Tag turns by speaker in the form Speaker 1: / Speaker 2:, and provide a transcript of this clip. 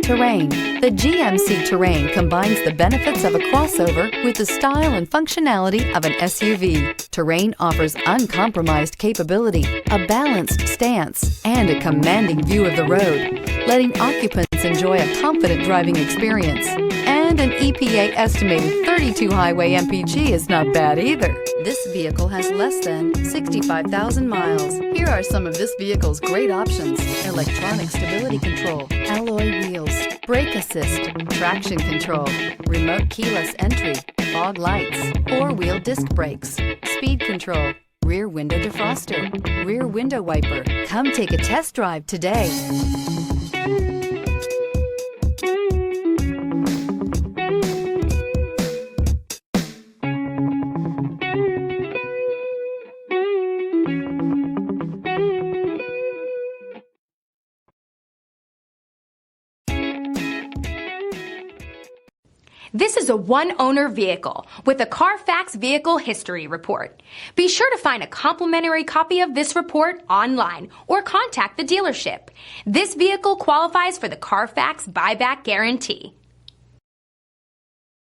Speaker 1: Terrain. The GMC Terrain combines the benefits of a crossover with the style and functionality of an SUV. Terrain offers uncompromised capability, a balanced stance, and a commanding view of the road, letting occupants enjoy a confident driving experience. And an EPA estimated 32 highway MPG is not bad either. This vehicle has less than 65,000 miles. Here are some of this vehicle's great options: electronic stability control, alloy wheels, brake assist, traction control, remote keyless entry, fog lights, four-wheel disc brakes, speed control, rear window defroster, rear window wiper. Come take a test drive today.
Speaker 2: This is a one-owner vehicle with a CARFAX Vehicle History Report. Be sure to find a complimentary copy of this report online or contact the dealership. This vehicle qualifies for the CARFAX Buyback Guarantee.